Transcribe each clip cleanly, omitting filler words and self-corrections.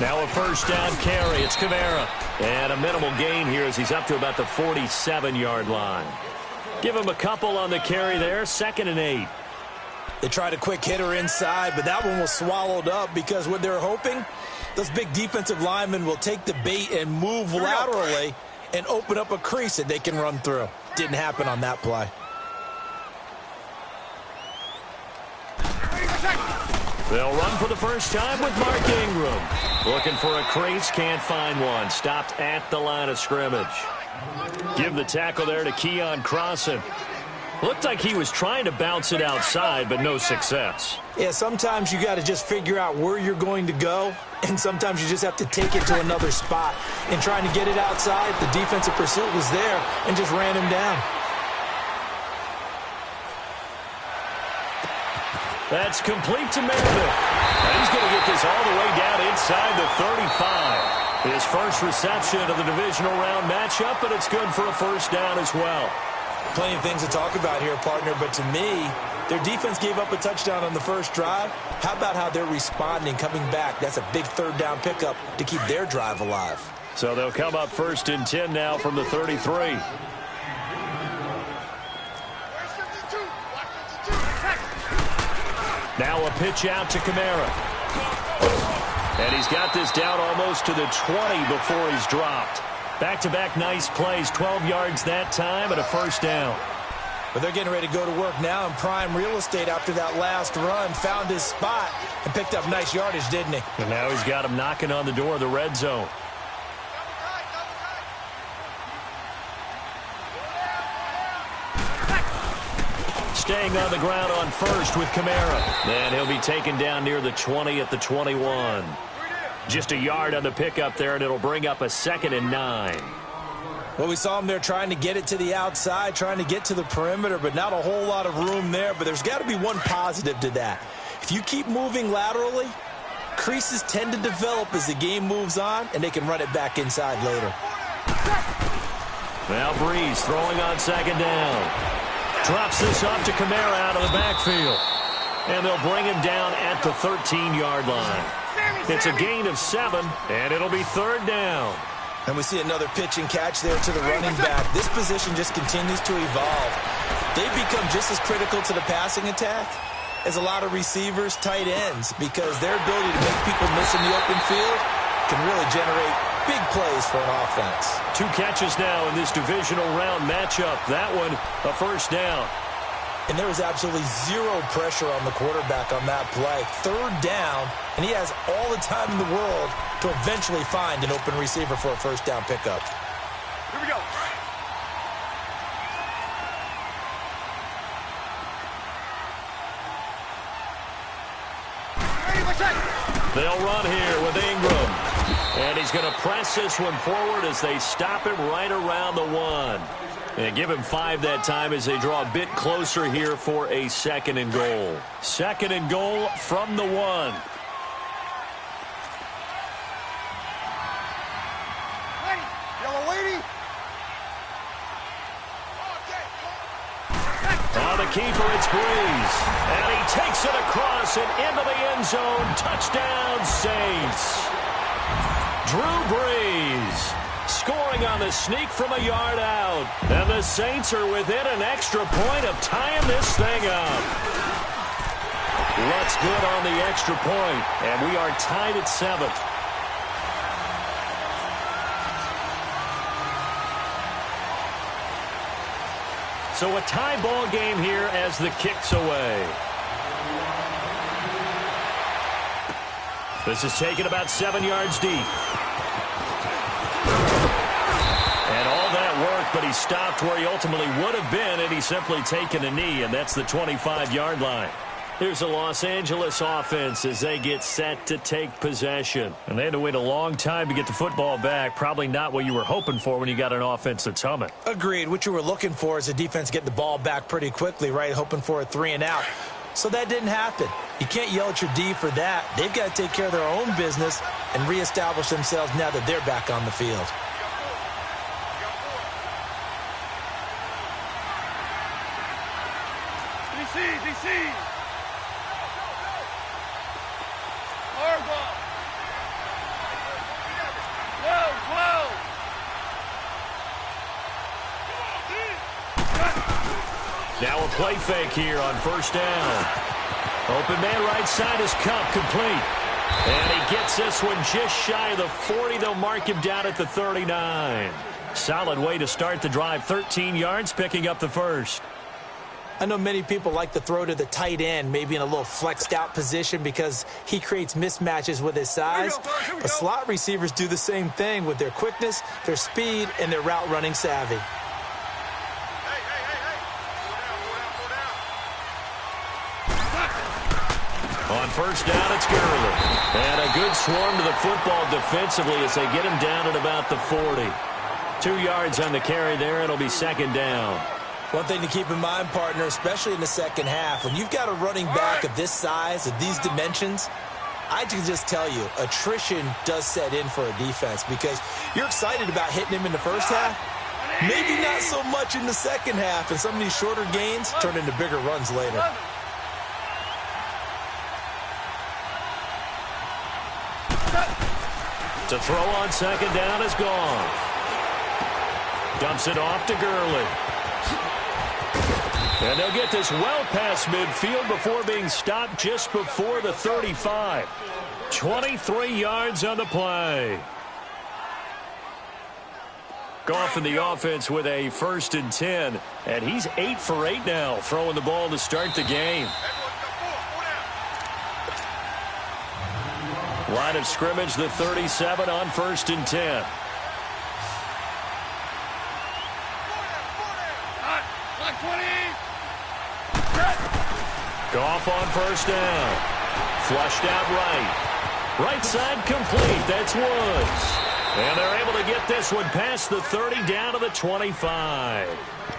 Now a first down carry. It's Kamara. And a minimal gain here as he's up to about the 47-yard line. Give him a couple on the carry there. 2nd and 8. They tried a quick hitter inside, but that one was swallowed up because what they're hoping, those big defensive linemen will take the bait and move laterally and open up a crease that they can run through. Didn't happen on that play. They'll run for the first time with Mark Ingram. Looking for a crease, can't find one. Stopped at the line of scrimmage. Give the tackle there to Keon Crossan. Looked like he was trying to bounce it outside, but no success. Yeah, sometimes you got to just figure out where you're going to go, and sometimes you just have to take it to another spot. And trying to get it outside, the defensive pursuit was there and just ran him down. That's complete to Meredith. And he's going to get this all the way down inside the 35. His first reception of the divisional round matchup, but it's good for a first down as well. Plenty of things to talk about here, partner, but to me, their defense gave up a touchdown on the first drive. How about how they're responding, coming back? That's a big third down pickup to keep their drive alive. So they'll come up 1st and 10 now from the 33. Now a pitch out to Kamara. And he's got this down almost to the 20 before he's dropped. Back-to-back nice plays, 12 yards that time and a first down. But they're getting ready to go to work now in prime real estate after that last run. Found his spot and picked up nice yardage, didn't he? And now he's got him knocking on the door of the red zone. Staying on the ground on first with Kamara. And he'll be taken down near the 20 at the 21. Just a yard on the pickup there, and it'll bring up a 2nd and 9. Well, we saw him there trying to get it to the outside, trying to get to the perimeter, but not a whole lot of room there. But there's got to be one positive to that. If you keep moving laterally, creases tend to develop as the game moves on, and they can run it back inside later. Now Breeze throwing on 2nd down. Drops this off to Kamara out of the backfield. And they'll bring him down at the 13-yard line. It's a gain of 7, and it'll be 3rd down. And we see another pitch and catch there to the running back. This position just continues to evolve. They've become just as critical to the passing attack as a lot of receivers, tight ends, because their ability to make people miss in the open field can really generate big plays for an offense. 2 catches now in this divisional round matchup. That one, a first down. And there was absolutely zero pressure on the quarterback on that play. 3rd down, and he has all the time in the world to eventually find an open receiver for a first down pickup. Here we go. They'll run here with Ingram. And he's going to press this one forward as they stop him right around the 1. And give him 5 that time as they draw a bit closer here for a 2nd and goal. 2nd and goal from the 1. Yellow lady. On the keeper, it's Breeze. And he takes it across and into the end zone. Touchdown, Saints. Drew Brees scoring on the sneak from a yard out. And the Saints are within an extra point of tying this thing up. What's good on the extra point, and we are tied at 7. So a tie ball game here as the kick's away. This is taken about 7 yards deep. And all that work, but he stopped where he ultimately would have been, and he's simply taken a knee, and that's the 25-yard line. Here's the Los Angeles offense as they get set to take possession. And they had to wait a long time to get the football back. Probably not what you were hoping for when you got an offense that's humming. Agreed. What you were looking for is a defense getting the ball back pretty quickly, right? Hoping for a 3 and out. So that didn't happen. You can't yell at your D for that. They've got to take care of their own business and reestablish themselves now that they're back on the field. DC. play fake here on first down. Open man right side is Kupp, complete. And he gets this one just shy of the 40. They'll mark him down at the 39. Solid way to start the drive. 13 yards, picking up the first. I know many people like to throw to the tight end, maybe in a little flexed out position because he creates mismatches with his size. But slot receivers do the same thing with their quickness, their speed, and their route running savvy. On first down, it's Gurley. And a good swarm to the football defensively as they get him down at about the 40. 2 yards on the carry there. It'll be second down. One thing to keep in mind, partner, especially in the second half, when you've got a running back of this size, of these dimensions, I can just tell you, attrition does set in for a defense because you're excited about hitting him in the first half. Maybe not so much in the second half, and some of these shorter gains turn into bigger runs later. To throw on second down is gone. Dumps it off to Gurley. And they'll get this well past midfield before being stopped just before the 35. 23 yards on the play. Goff in the offense with a 1st and 10. And he's 8 for 8 now, throwing the ball to start the game. Line of scrimmage, the 37 on 1st and 10. Goff on first down. Flushed out right. Right side complete. That's Woods. And they're able to get this one past the 30 down to the 25.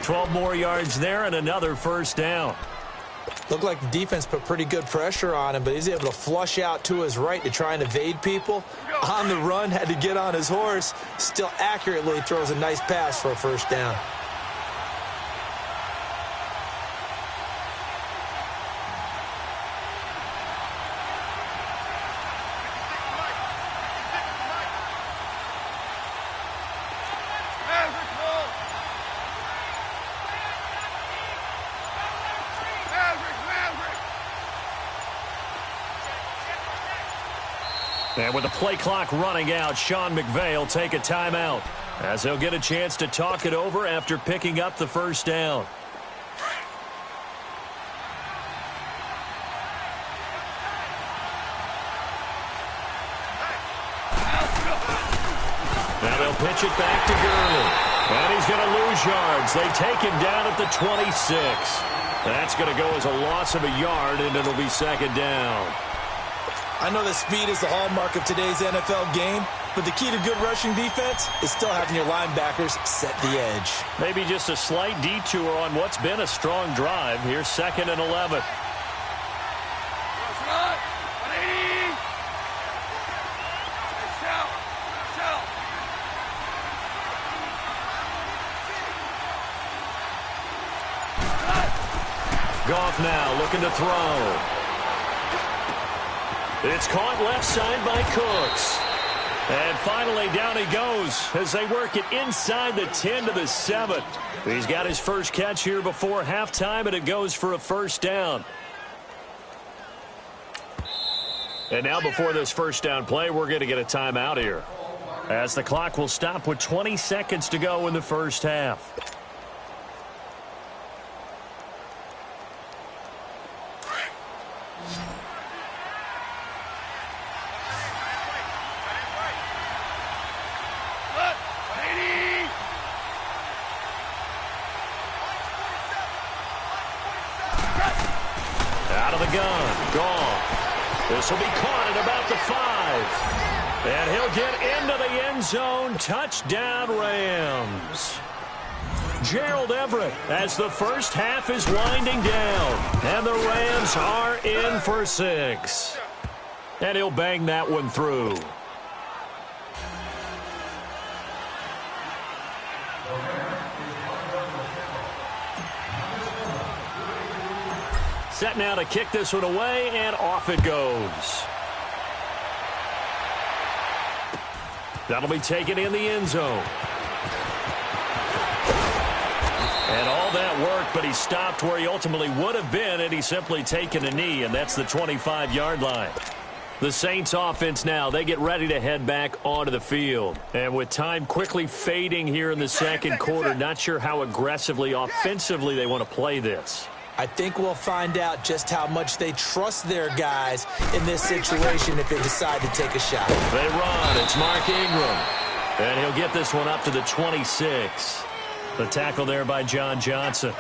12 more yards there and another first down. Looked like the defense put pretty good pressure on him, but he's able to flush out to his right to try and evade people. On the run, had to get on his horse. Still accurately throws a nice pass for a first down. And with the play clock running out, Sean McVay will take a timeout as he'll get a chance to talk it over after picking up the first down. Now they'll pitch it back to Gurley. And he's going to lose yards. They take him down at the 26. That's going to go as a loss of a yard, and it'll be second down. I know that speed is the hallmark of today's NFL game, but the key to good rushing defense is still having your linebackers set the edge. Maybe just a slight detour on what's been a strong drive. Here's 2nd and 11. Goff now looking to throw. It's caught left side by Cooks. And finally down he goes as they work it inside the 10 to the 7. He's got his first catch here before halftime, and it goes for a first down. And now before this first down play, we're going to get a timeout here, as the clock will stop with 20 seconds to go in the first half. This will be caught at about the 5. And he'll get into the end zone. Touchdown, Rams. Gerald Everett as the first half is winding down. And the Rams are in for 6. And he'll bang that one through. Set now to kick this one away, and off it goes. That'll be taken in the end zone. And all that work, but he stopped where he ultimately would have been had he simply taken a knee, and that's the 25-yard line. The Saints offense now, they get ready to head back onto the field. And with time quickly fading here in the second quarter, not sure how aggressively, offensively they want to play this. I think we'll find out just how much they trust their guys in this situation if they decide to take a shot. They run. It's Mark Ingram. And he'll get this one up to the 26. The tackle there by John Johnson.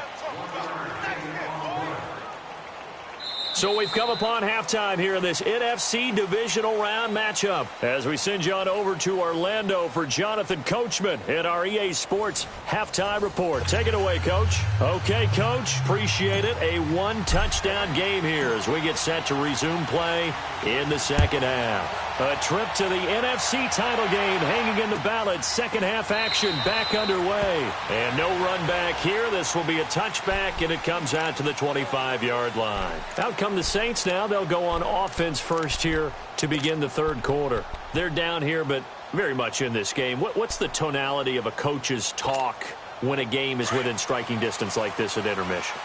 So we've come upon halftime here in this NFC divisional round matchup as we send you on over to Orlando for Jonathan Coachman in our EA Sports halftime report. Take it away, Coach. Okay, Coach, appreciate it. A one-touchdown game here as we get set to resume play in the second half. A trip to the NFC title game hanging in the balance. Second half action back underway. And no run back here. This will be a touchback, and it comes out to the 25-yard line. Out come the Saints now. They'll go on offense first here to begin the third quarter. They're down here, but very much in this game. What's the tonality of a coach's talk when a game is within striking distance like this at intermission?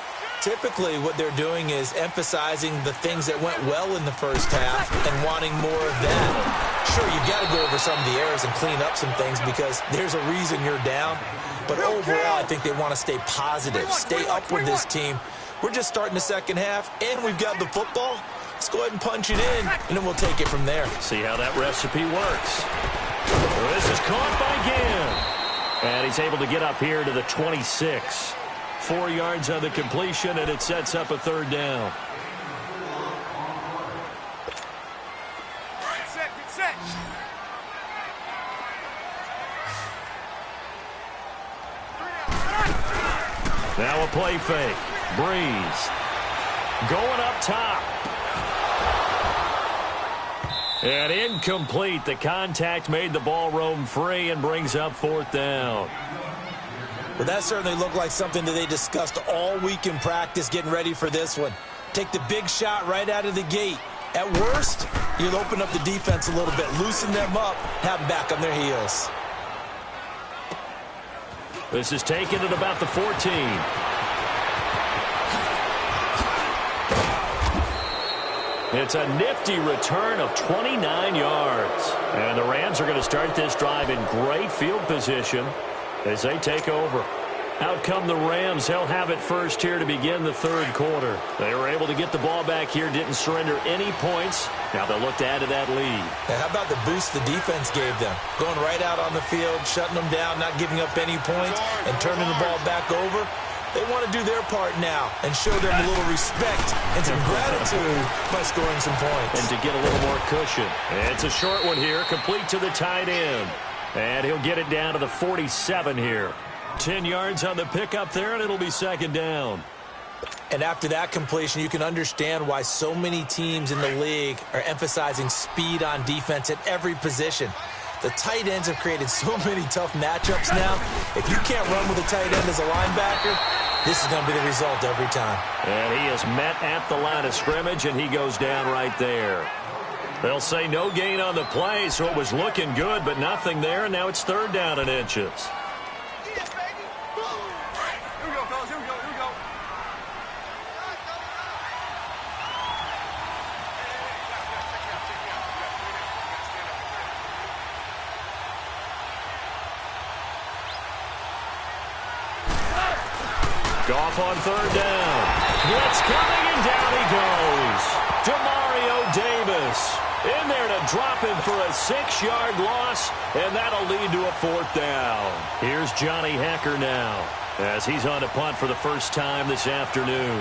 Typically, what they're doing is emphasizing the things that went well in the first half and wanting more of that. Sure, you've got to go over some of the errors and clean up some things because there's a reason you're down. But overall, I think they want to stay positive, stay up with this team. We're just starting the second half, and we've got the football. Let's go ahead and punch it in, and then we'll take it from there. See how that recipe works. This is caught by Ginn. And he's able to get up here to the 26. 4 yards on the completion, and it sets up a third down. Get set. Now a play fake. Breeze. Going up top. And incomplete. The contact made the ball roam free and brings up fourth down. Well, that certainly looked like something that they discussed all week in practice getting ready for this one. Take the big shot right out of the gate. At worst, you'll open up the defense a little bit, loosen them up, have them back on their heels. This is taken at about the 14. It's a nifty return of 29 yards. And the Rams are going to start this drive in great field position as they take over. Out come the Rams. They'll have it first here to begin the third quarter. They were able to get the ball back here, didn't surrender any points. Now they'll look to add to that lead. And how about the boost the defense gave them? Going right out on the field, shutting them down, not giving up any points, and turning the ball back over. They want to do their part now and show them a little respect and some gratitude by scoring some points. And to get a little more cushion. It's a short one here, complete to the tight end. And he'll get it down to the 47 here. 10 yards on the pickup there, and it'll be second down. And after that completion, you can understand why so many teams in the league are emphasizing speed on defense at every position. The tight ends have created so many tough matchups now. If you can't run with a tight end as a linebacker, this is going to be the result every time. And he is met at the line of scrimmage, and he goes down right there. They'll say no gain on the play, so it was looking good, but nothing there, and now it's third down and inches. Goff on third down. Blitz coming, and down he goes. Demario Davis in there to drop him for a 6-yard loss, and that'll lead to a fourth down. Here's Johnny Hekker now as he's on to punt for the first time this afternoon.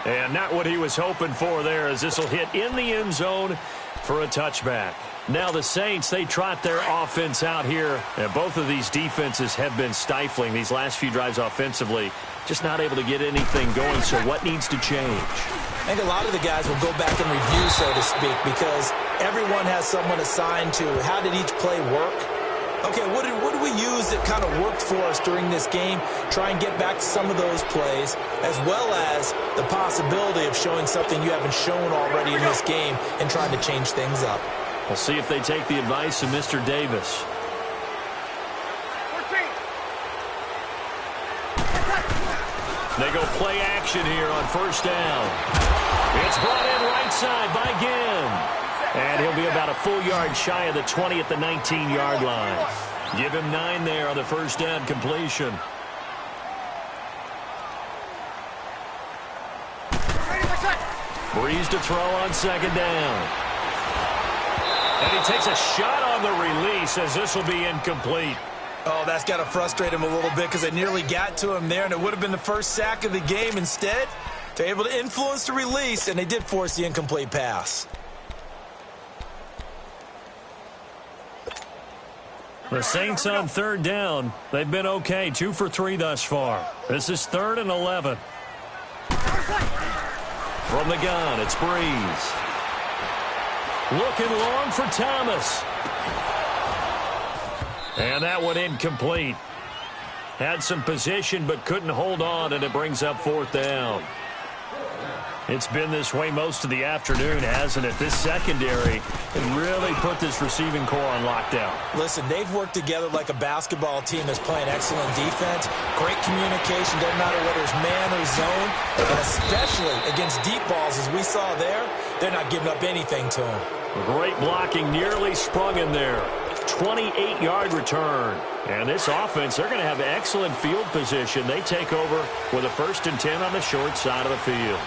And not what he was hoping for there, as this will hit in the end zone for a touchback. Now the Saints, they trot their offense out here, and both of these defenses have been stifling these last few drives offensively. Just not able to get anything going, so what needs to change? I think a lot of the guys will go back and review, so to speak, because everyone has someone assigned to how did each play work. Okay, what did we use that kind of worked for us during this game? Try and get back to some of those plays, as well as the possibility of showing something you haven't shown already in this game and trying to change things up. We'll see if they take the advice of Mr. Davis. They go play action here on first down. It's brought in right side by Ginn. And he'll be about a full yard shy of the 20 at the 19-yard line. Give him 9 there on the first down completion. Breeze to throw on second down. And he takes a shot on the release as this will be incomplete. Oh, that's got to frustrate him a little bit because they nearly got to him there, and it would have been the first sack of the game. Instead, they're able to influence the release, and they did force the incomplete pass. The Saints on third down. They've been okay, 2 for 3 thus far. This is 3rd and 11. From the gun, it's Breeze. Looking long for Thomas. And that one incomplete. Had some position but couldn't hold on, and it brings up 4th down. It's been this way most of the afternoon, hasn't it? This secondary has really put this receiving core on lockdown. Listen, they've worked together like a basketball team that's playing excellent defense. Great communication, doesn't matter whether it's man or zone. And especially against deep balls, as we saw there, they're not giving up anything to them. Great blocking, nearly sprung in there. 28-yard return. And this offense, they're going to have excellent field position. They take over with a 1st and 10 on the short side of the field.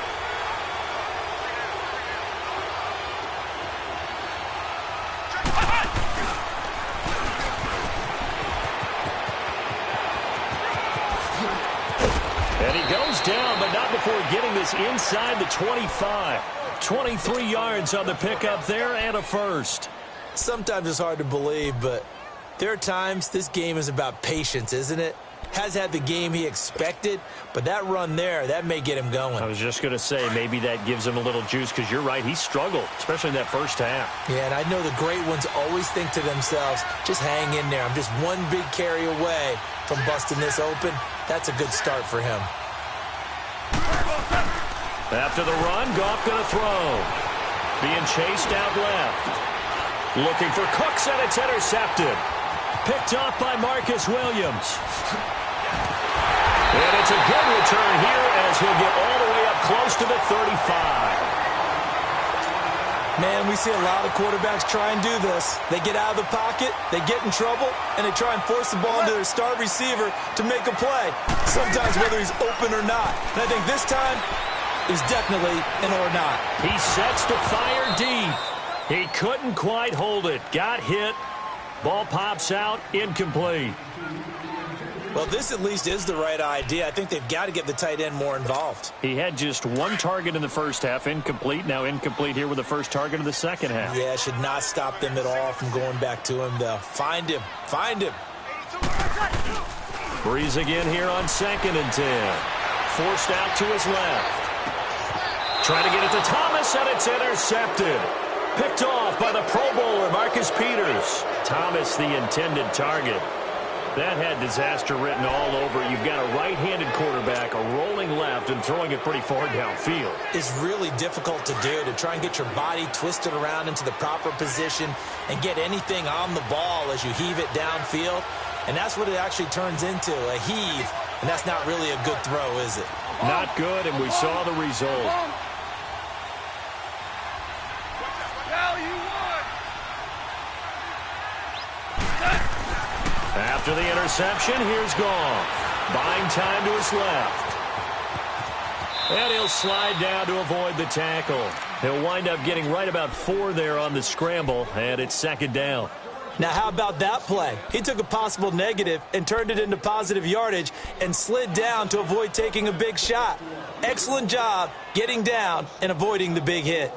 And he goes down, but not before getting this inside the 25. 23 yards on the pickup there and a first. Sometimes it's hard to believe, but there are times this game is about patience, isn't it? Has had the game he expected, but that run there, that may get him going. I was just going to say, maybe that gives him a little juice, because you're right, he struggled, especially in that first half. Yeah, and I know the great ones always think to themselves, just hang in there. I'm just one big carry away from busting this open. That's a good start for him. After the run, Goff going to throw. Being chased out left. Looking for Cooks, and it's intercepted. Picked off by Marcus Williams. And it's a good return here as he'll get all the way up close to the 35. Man, we see a lot of quarterbacks try and do this. They get out of the pocket, they get in trouble, and they try and force the ball into their star receiver to make a play. Sometimes whether he's open or not. And I think this time, he's definitely an or not. He sets to fire deep. He couldn't quite hold it. Got hit. Ball pops out. Incomplete. Well, this at least is the right idea. I think they've got to get the tight end more involved. He had just 1 target in the first half. Incomplete. Now incomplete here with the first target of the second half. Yeah, should not stop them at all from going back to him, though. Find him. Find him. Breeze again here on 2nd and 10. Forced out to his left. Trying to get it to Thomas, and it's intercepted. Picked off by the Pro Bowler, Marcus Peters. Thomas, the intended target. That had disaster written all over. You've got a right-handed quarterback, a rolling left, and throwing it pretty far downfield. It's really difficult to do, to try and get your body twisted around into the proper position and get anything on the ball as you heave it downfield. And that's what it actually turns into, a heave. And that's not really a good throw, is it? Not good, and we saw the result. After the interception, here's Goff. Buying time to his left. And he'll slide down to avoid the tackle. He'll wind up getting right about 4 there on the scramble, and it's 2nd down. Now, how about that play? He took a possible negative and turned it into positive yardage and slid down to avoid taking a big shot. Excellent job getting down and avoiding the big hit.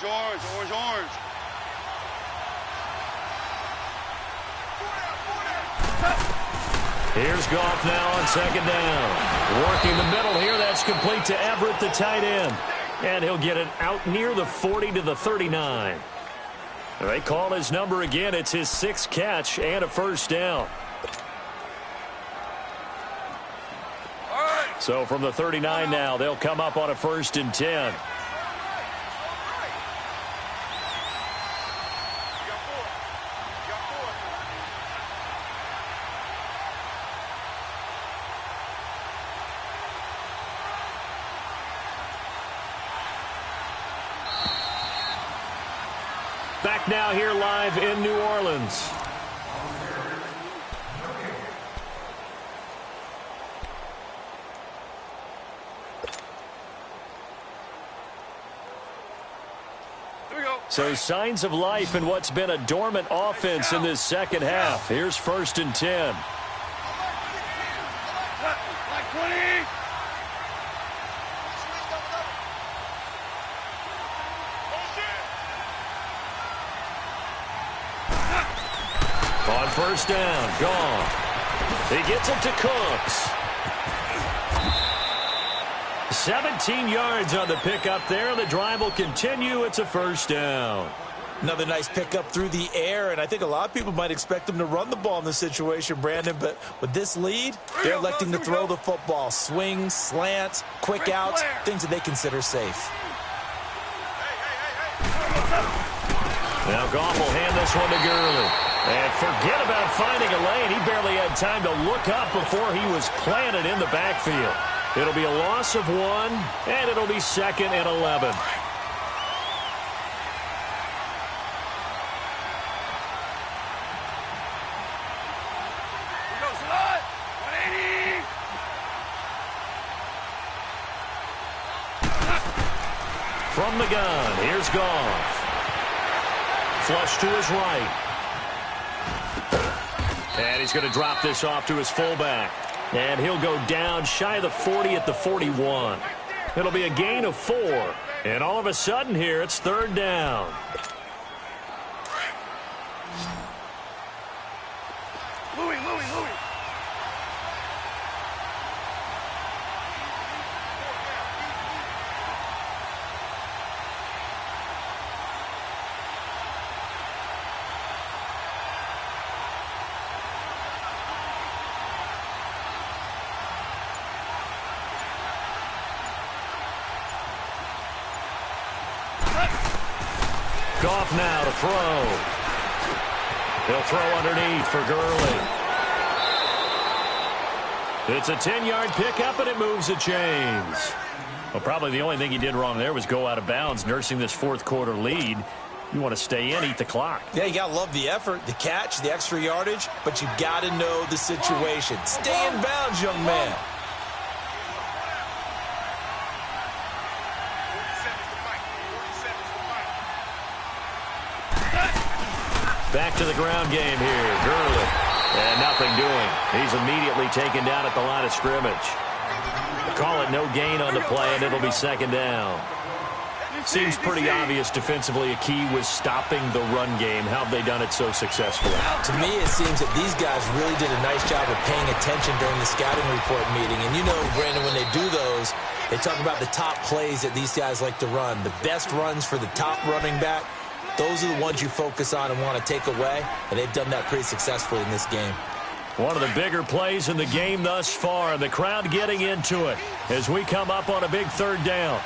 Orange, orange, orange. Here's Goff now on 2nd down. Working the middle here. That's complete to Everett, the tight end. And he'll get it out near the 40 to the 39. They call his number again. It's his 6th catch and a first down. So from the 39 now, they'll come up on a 1st and 10. Back now here live in New Orleans. So signs of life in what's been a dormant offense in this second half. Here's 1st and 10. On 1st down, gone. He gets it to Cooks. 17 yards on the pickup there. The drive will continue. It's a 1st down. Another nice pickup through the air, and I think a lot of people might expect him to run the ball in this situation, Brandon, but with this lead, they're electing to throw the football. Swings, slants, quick outs, things that they consider safe. Now Goff will hand this one to Gurley. And forget about finding a lane. He barely had time to look up before he was planted in the backfield. It'll be a loss of 1, and it'll be 2nd and 11. From the gun, here's Goff. Flush to his right. And he's going to drop this off to his fullback. And he'll go down shy of the 40 at the 41. It'll be a gain of 4. And all of a sudden here, it's 3rd down. Louis. Goff now to throw. He'll throw underneath for Gurley. It's a 10-yard pickup, and it moves the chains. Well, probably the only thing he did wrong there was go out of bounds, nursing this 4th quarter lead. You want to stay in, eat the clock. Yeah, you got to love the effort, the catch, the extra yardage, but you got to know the situation. Stay in bounds, young man. Back to the ground game here. Gurley. And nothing doing. He's immediately taken down at the line of scrimmage. Call it no gain on the play, and it'll be 2nd down. Seems pretty obvious defensively a key was stopping the run game. How have they done it so successfully? To me, it seems that these guys really did a nice job of paying attention during the scouting report meeting. And you know, Brandon, when they do those, they talk about the top plays that these guys like to run. The best runs for the top running back. Those are the ones you focus on and want to take away, and they've done that pretty successfully in this game. One of the bigger plays in the game thus far, and the crowd getting into it as we come up on a big 3rd down.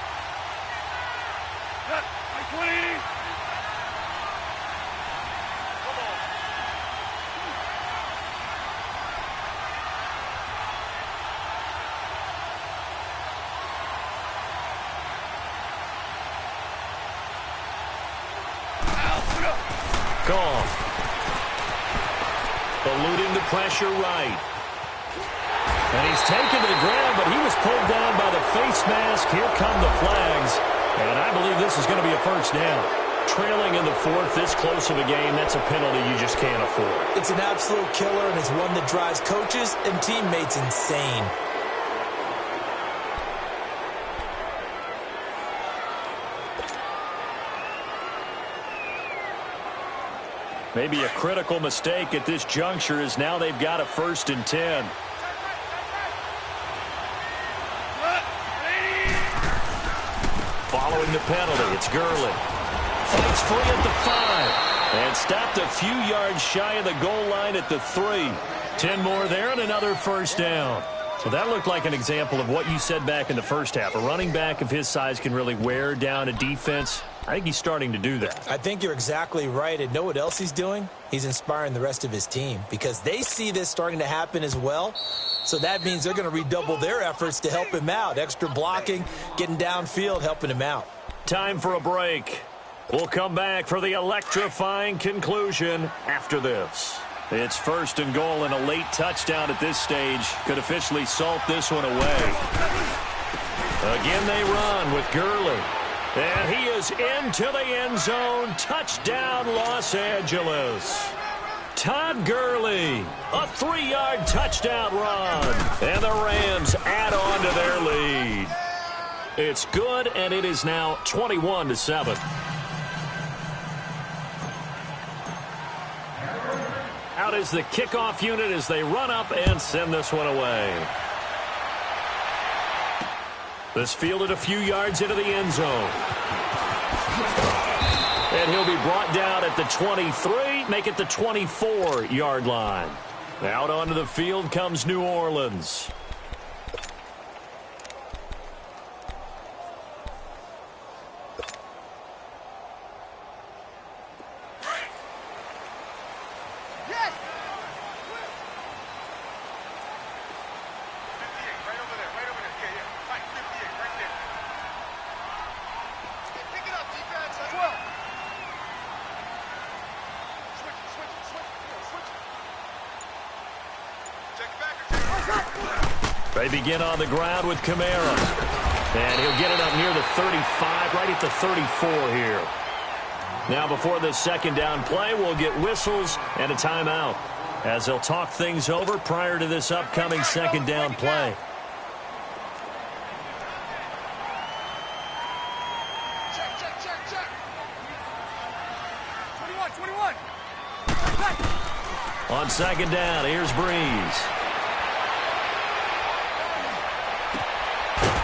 Goff. Eluding the pressure right. And he's taken to the ground, but he was pulled down by the face mask. Here come the flags. And I believe this is going to be a 1st down. Trailing in the 4th, this close of a game, that's a penalty you just can't afford. It's an absolute killer, and it's one that drives coaches and teammates insane. Maybe a critical mistake at this juncture is now they've got a 1st and 10. Following the penalty, it's Gurley. Fights free at the 5. And stopped a few yards shy of the goal line at the 3. 10 more there and another first down. Well, that looked like an example of what you said back in the first half. A running back of his size can really wear down a defense. I think he's starting to do that. I think you're exactly right. And know what else he's doing? He's inspiring the rest of his team because they see this starting to happen as well. So that means they're going to redouble their efforts to help him out. Extra blocking, getting downfield, helping him out. Time for a break. We'll come back for the electrifying conclusion after this. It's 1st and goal, and a late touchdown at this stage could officially salt this one away. Again they run with Gurley. And he is into the end zone. Touchdown, Los Angeles. Todd Gurley, a 3-yard touchdown run. And the Rams add on to their lead. It's good, and it is now 21-7. Out is the kickoff unit as they run up and send this one away. This fielded a few yards into the end zone. And he'll be brought down at the 23, make it the 24-yard line. Out onto the field comes New Orleans. They begin on the ground with Kamara. And he'll get it up near the 35, right at the 34 here. Now before this second down play, we'll get whistles and a timeout as they'll talk things over prior to this upcoming second down play. On second down, here's Breeze.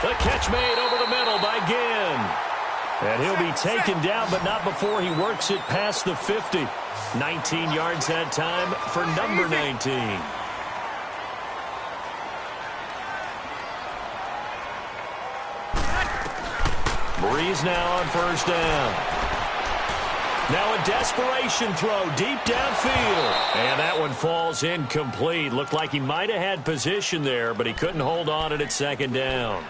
The catch made over the middle by Ginn. And he'll be taken down, but not before he works it past the 50. 19 yards that time for number 19. Breeze now on first down. Now a desperation throw deep downfield. And that one falls incomplete. Looked like he might have had position there, but he couldn't hold on it at second down.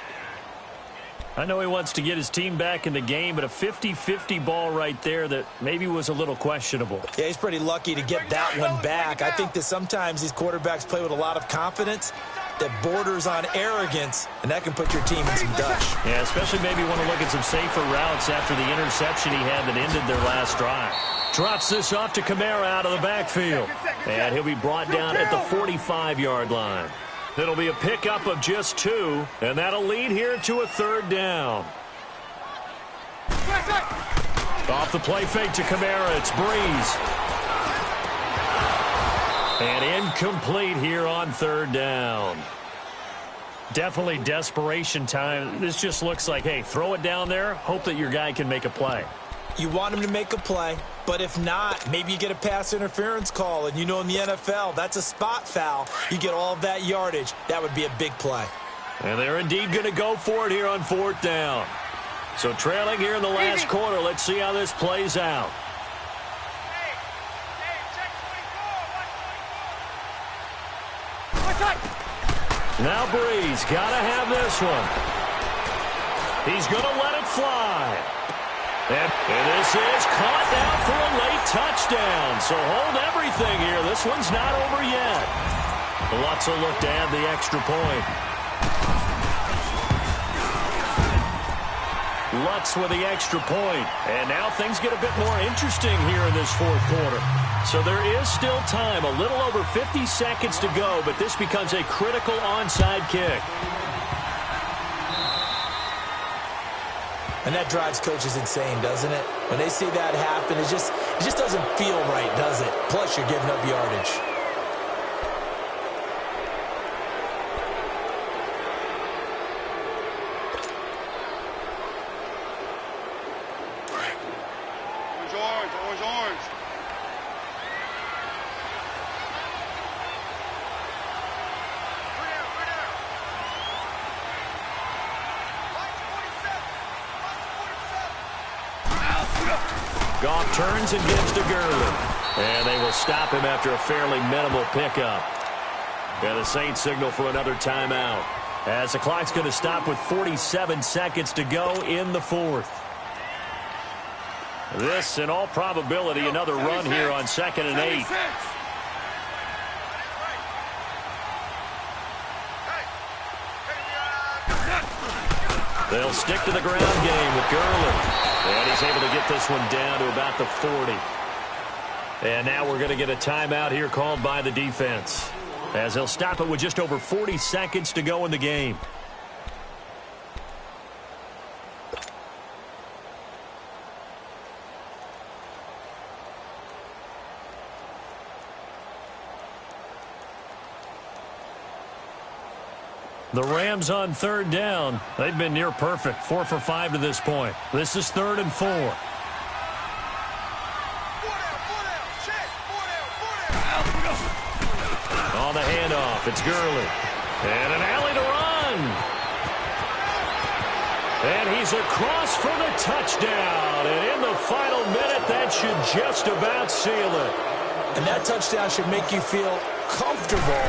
I know he wants to get his team back in the game, but a 50-50 ball right there that maybe was a little questionable. Yeah, he's pretty lucky to get that one back. I think that sometimes these quarterbacks play with a lot of confidence that borders on arrogance, and that can put your team in some dutch. Yeah, especially maybe want to look at some safer routes after the interception he had that ended their last drive. Drops this off to Kamara out of the backfield. And he'll be brought down at the 45-yard line. It'll be a pickup of just 2, and that'll lead here to a third down. Off the play fake to Kamara, it's Breeze. And incomplete here on third down. Definitely desperation time. This just looks like, hey, throw it down there, hope that your guy can make a play. You want him to make a play, but if not, maybe you get a pass interference call, and you know in the NFL, that's a spot foul. You get all of that yardage. That would be a big play. And they're indeed going to go for it here on fourth down. So trailing here in the last quarter, let's see how this plays out. Now Breeze, got to have this one. He's going to let it fly. And this is caught now for a late touchdown. So hold everything here. This one's not over yet. Lutz will look to add the extra point. Lutz with the extra point. And now things get a bit more interesting here in this fourth quarter. So there is still time, a little over 50 seconds to go, but this becomes a critical onside kick. And that drives coaches insane, doesn't it? When they see that happen, it just doesn't feel right, does it? Plus, you're giving up yardage. Orange. Goff turns and gives to Gurley. And they will stop him after a fairly minimal pickup. And the Saints signal for another timeout, as the clock's going to stop with 47 seconds to go in the fourth. This, in all probability, another run here on 2nd and 8. They'll stick to the ground game with Gurley. And he's able to get this one down to about the 40. And now we're going to get a timeout here called by the defense, as they'll stop it with just over 40 seconds to go in the game. The Rams on 3rd down. They've been near perfect, 4 for 5 to this point. This is 3rd and 4. On the handoff, it's Gurley. And an alley to run. And he's across for the touchdown. And in the final minute, that should just about seal it. And that touchdown should make you feel comfortable.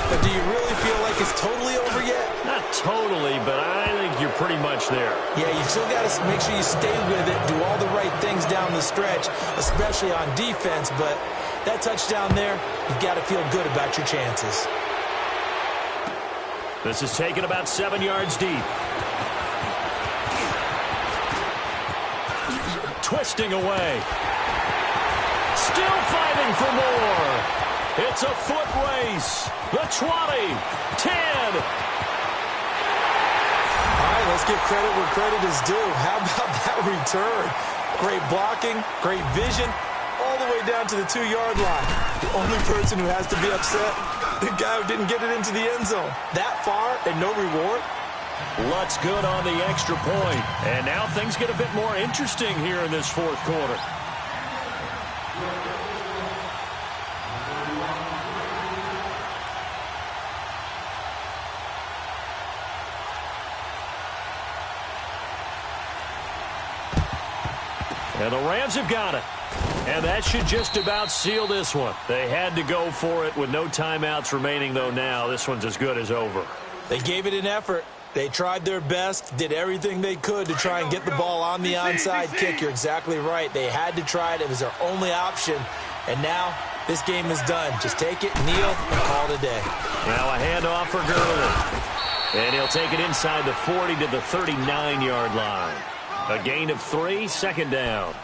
But do you really feel like it's totally over yet? Not totally, but I think you're pretty much there. Yeah, you still got to make sure you stay with it, do all the right things down the stretch, especially on defense. But that touchdown there, you've got to feel good about your chances. This is taken about 7 yards deep. Twisting away. Still fighting for more. It's a foot race. The 20, 10. All right, let's give credit where credit is due. How about that return? Great blocking, great vision, all the way down to the 2-yard line. The only person who has to be upset, the guy who didn't get it into the end zone. That far and no reward? Lutz good on the extra point. And now things get a bit more interesting here in this 4th quarter. And the Rams have got it. And that should just about seal this one. They had to go for it with no timeouts remaining, though. Now this one's as good as over. They gave it an effort. They tried their best, did everything they could to try and get the ball on the onside kick. You're exactly right. They had to try it. It was their only option. And now this game is done. Just take it, kneel, and call it a day. Now a handoff for Gurley. And he'll take it inside the 40 to the 39-yard line. A gain of 3, 2nd down.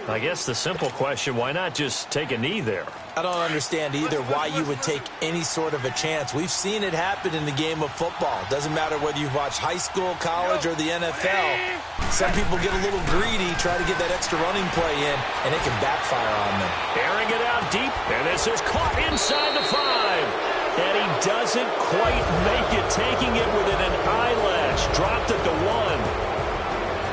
I guess the simple question, why not just take a knee there? I don't understand either why you would take any sort of a chance. We've seen it happen in the game of football. Doesn't matter whether you've watched high school, college, or the NFL. Some people get a little greedy, try to get that extra running play in, and it can backfire on them. Airing it out deep, and this is caught inside the 5. And he doesn't quite make it, taking it within an eyelash. Dropped at the 1.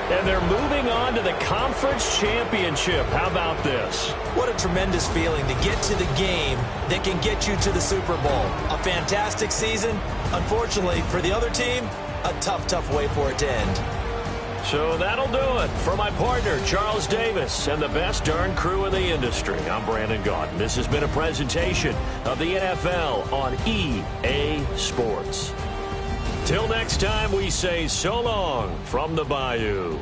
And they're moving on to the conference championship. How about this? What a tremendous feeling to get to the game that can get you to the Super Bowl. A fantastic season. Unfortunately, for the other team, a tough, tough way for it to end. So that'll do it. For my partner, Charles Davis, and the best darn crew in the industry, I'm Brandon Gaudin. This has been a presentation of the NFL on EA Sports. Till next time, we say so long from the Bayou.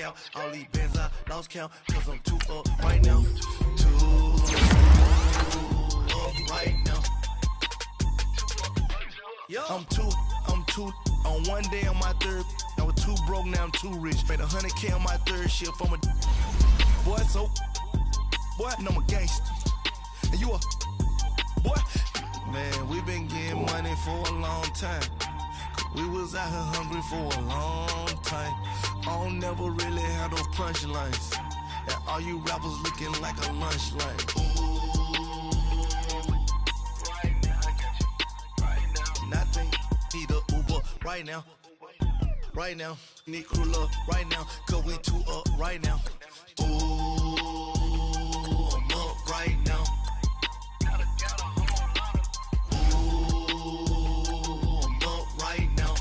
out. All these bands I lost count, cause I'm too up right now. Too up right now. I'm too on one day on my third. I was too broke, now I'm too rich. Made 100K on my third shift from a boy, so boy, and I'm a gangster. And you a boy. Man, we been getting money for a long time. We was out here hungry for a long time. I don't never really have those punchlines. And all you rappers looking like a lunch line. Nothing, need a Uber right now. Right now, need crew love right now. Cause we too up right now. Ooh, I'm up right now. Ooh, I'm up right now.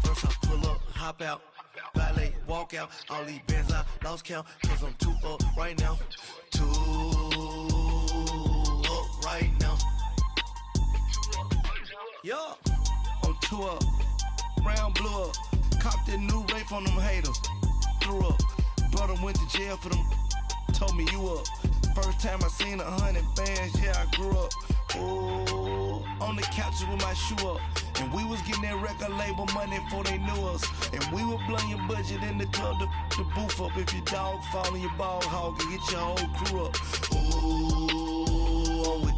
First I pull up, hop out, valet, walk out. All these bands I lost count, cause I'm too up right now. Too up right now. Yo, I'm too up. Round blew up. Copped that new rape on them haters. Threw up. Brother went to jail for them. Told me you up. First time I seen 100 bands, yeah, I grew up. Ooh, on the couches with my shoe up. And we was getting that record label money before they knew us. And we were blowing your budget in the club to boof up. If your dog fall in your ball hog and get your whole crew up. Ooh, I'm with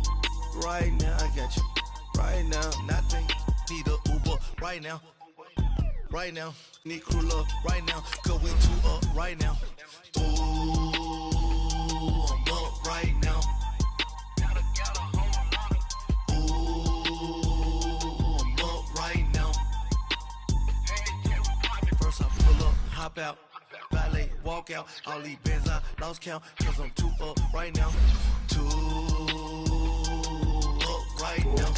right now, I got you. Right now, nothing, need a Uber right now. Right now, need crew love right now. Cause we too up right now. Ooh, I'm up right now. Ooh, I'm up right now. First I pull up, hop out, valet, walk out. All these bands I lost count, cause I'm too up right now. Too up right now.